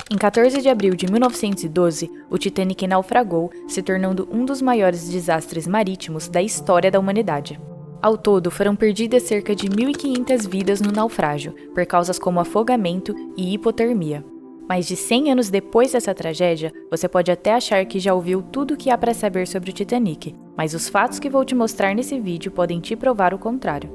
Em 14 de abril de 1912, o Titanic naufragou, se tornando um dos maiores desastres marítimos da história da humanidade. Ao todo, foram perdidas cerca de 1.500 vidas no naufrágio, por causas como afogamento e hipotermia. Mais de 100 anos depois dessa tragédia, você pode até achar que já ouviu tudo o que há para saber sobre o Titanic, mas os fatos que vou te mostrar nesse vídeo podem te provar o contrário.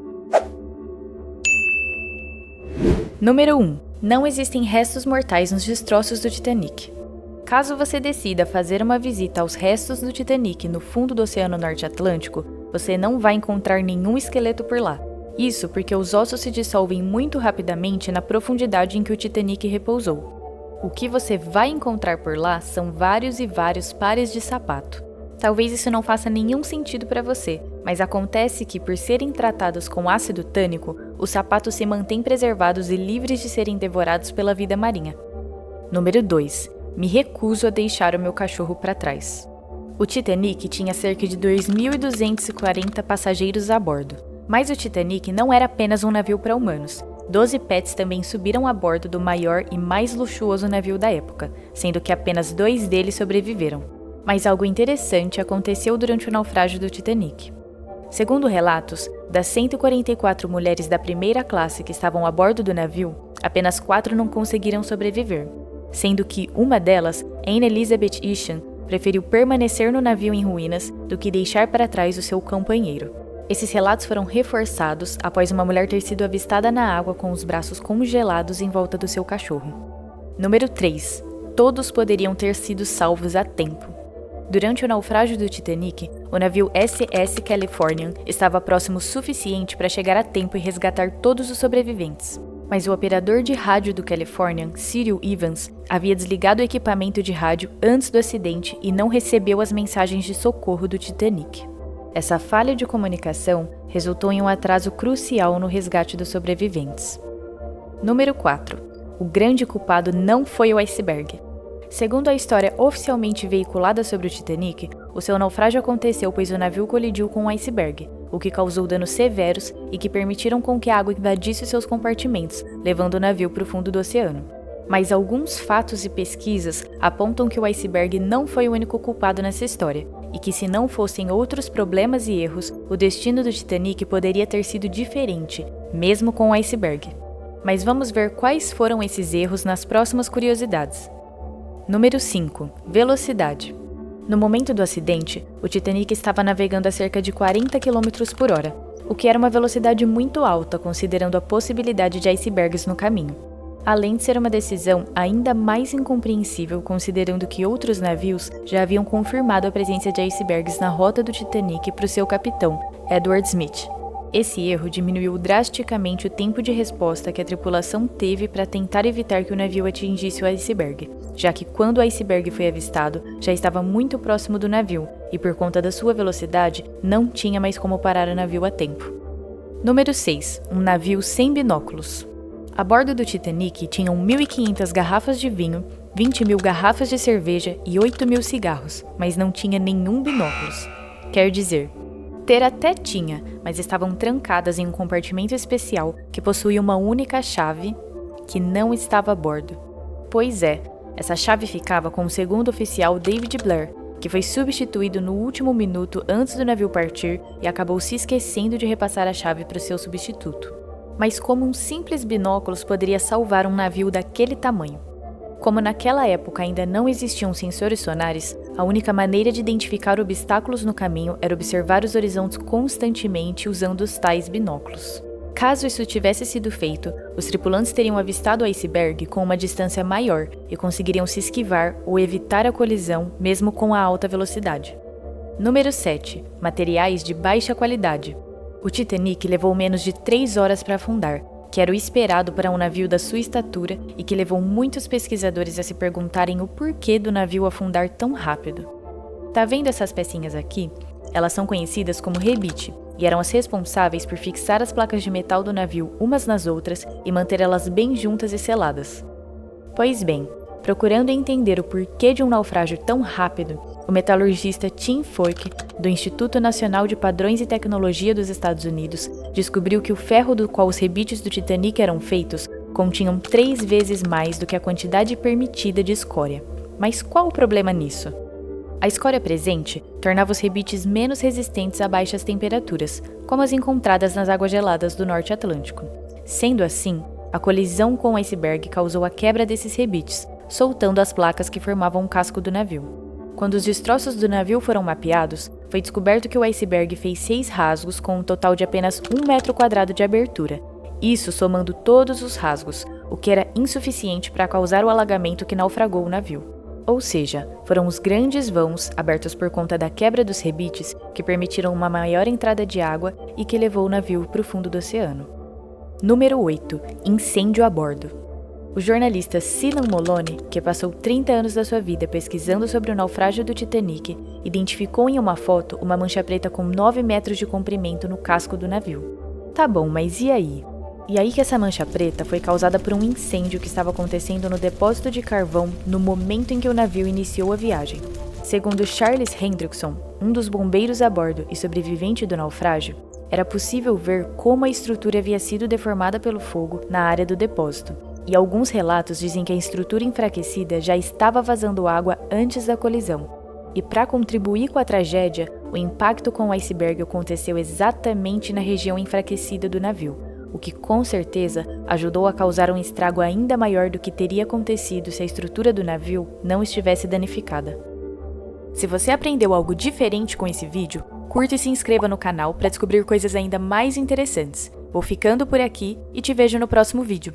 Número 1. Não existem restos mortais nos destroços do Titanic. Caso você decida fazer uma visita aos restos do Titanic no fundo do Oceano Norte Atlântico, você não vai encontrar nenhum esqueleto por lá. Isso porque os ossos se dissolvem muito rapidamente na profundidade em que o Titanic repousou. O que você vai encontrar por lá são vários e vários pares de sapato. Talvez isso não faça nenhum sentido para você, mas acontece que, por serem tratados com ácido tânico, os sapatos se mantêm preservados e livres de serem devorados pela vida marinha. Número 2. Me recuso a deixar o meu cachorro para trás. O Titanic tinha cerca de 2.240 passageiros a bordo, mas o Titanic não era apenas um navio para humanos. 12 pets também subiram a bordo do maior e mais luxuoso navio da época, sendo que apenas 2 deles sobreviveram. Mas algo interessante aconteceu durante o naufrágio do Titanic. Segundo relatos, das 144 mulheres da primeira classe que estavam a bordo do navio, apenas 4 não conseguiram sobreviver, sendo que uma delas, Anne Elizabeth Isham, preferiu permanecer no navio em ruínas do que deixar para trás o seu companheiro. Esses relatos foram reforçados após uma mulher ter sido avistada na água com os braços congelados em volta do seu cachorro. Número 3. Todos poderiam ter sido salvos a tempo. Durante o naufrágio do Titanic, o navio SS Californian estava próximo o suficiente para chegar a tempo e resgatar todos os sobreviventes. Mas o operador de rádio do Californian, Cyril Evans, havia desligado o equipamento de rádio antes do acidente e não recebeu as mensagens de socorro do Titanic. Essa falha de comunicação resultou em um atraso crucial no resgate dos sobreviventes. Número 4. O grande culpado não foi o iceberg. Segundo a história oficialmente veiculada sobre o Titanic, o seu naufrágio aconteceu pois o navio colidiu com um iceberg, o que causou danos severos e que permitiram com que a água invadisse seus compartimentos, levando o navio para o fundo do oceano. Mas alguns fatos e pesquisas apontam que o iceberg não foi o único culpado nessa história, e que se não fossem outros problemas e erros, o destino do Titanic poderia ter sido diferente, mesmo com o iceberg. Mas vamos ver quais foram esses erros nas próximas curiosidades. Número 5. Velocidade. No momento do acidente, o Titanic estava navegando a cerca de 40 km por hora, o que era uma velocidade muito alta considerando a possibilidade de icebergs no caminho. Além de ser uma decisão ainda mais incompreensível considerando que outros navios já haviam confirmado a presença de icebergs na rota do Titanic para o seu capitão, Edward Smith. Esse erro diminuiu drasticamente o tempo de resposta que a tripulação teve para tentar evitar que o navio atingisse o iceberg, já que quando o iceberg foi avistado, já estava muito próximo do navio e por conta da sua velocidade, não tinha mais como parar o navio a tempo. Número 6. Um navio sem binóculos. A bordo do Titanic tinham 1.500 garrafas de vinho, 20.000 garrafas de cerveja e 8.000 cigarros, mas não tinha nenhum binóculos. Quer dizer, ter até tinha, mas estavam trancadas em um compartimento especial que possuía uma única chave que não estava a bordo. Pois é, essa chave ficava com o segundo oficial David Blair, que foi substituído no último minuto antes do navio partir e acabou se esquecendo de repassar a chave para o seu substituto. Mas como um simples binóculos poderia salvar um navio daquele tamanho? Como naquela época ainda não existiam sensores sonares, a única maneira de identificar obstáculos no caminho era observar os horizontes constantemente usando os tais binóculos. Caso isso tivesse sido feito, os tripulantes teriam avistado o iceberg com uma distância maior e conseguiriam se esquivar ou evitar a colisão mesmo com a alta velocidade. Número 7. Materiais de baixa qualidade. O Titanic levou menos de 3 horas para afundar, que era o esperado para um navio da sua estatura e que levou muitos pesquisadores a se perguntarem o porquê do navio afundar tão rápido. Tá vendo essas pecinhas aqui? Elas são conhecidas como rebite e eram as responsáveis por fixar as placas de metal do navio umas nas outras e manter elas bem juntas e seladas. Pois bem, procurando entender o porquê de um naufrágio tão rápido, o metalurgista Tim Falk, do Instituto Nacional de Padrões e Tecnologia dos Estados Unidos, descobriu que o ferro do qual os rebites do Titanic eram feitos continham 3 vezes mais do que a quantidade permitida de escória. Mas qual o problema nisso? A escória presente tornava os rebites menos resistentes a baixas temperaturas, como as encontradas nas águas geladas do Norte Atlântico. Sendo assim, a colisão com o iceberg causou a quebra desses rebites, soltando as placas que formavam o casco do navio. Quando os destroços do navio foram mapeados, foi descoberto que o iceberg fez 6 rasgos com um total de apenas 1 metro quadrado de abertura, isso somando todos os rasgos, o que era insuficiente para causar o alagamento que naufragou o navio. Ou seja, foram os grandes vãos, abertos por conta da quebra dos rebites, que permitiram uma maior entrada de água e que levou o navio para o fundo do oceano. Número 8. Incêndio a bordo. O jornalista Sinan Moloney, que passou 30 anos da sua vida pesquisando sobre o naufrágio do Titanic, identificou em uma foto uma mancha preta com 9 metros de comprimento no casco do navio. Tá bom, mas e aí? E aí que essa mancha preta foi causada por um incêndio que estava acontecendo no depósito de carvão no momento em que o navio iniciou a viagem. Segundo Charles Hendrickson, um dos bombeiros a bordo e sobrevivente do naufrágio, era possível ver como a estrutura havia sido deformada pelo fogo na área do depósito, e alguns relatos dizem que a estrutura enfraquecida já estava vazando água antes da colisão. E para contribuir com a tragédia, o impacto com o iceberg aconteceu exatamente na região enfraquecida do navio, o que com certeza ajudou a causar um estrago ainda maior do que teria acontecido se a estrutura do navio não estivesse danificada. Se você aprendeu algo diferente com esse vídeo, curta e se inscreva no canal para descobrir coisas ainda mais interessantes. Vou ficando por aqui e te vejo no próximo vídeo.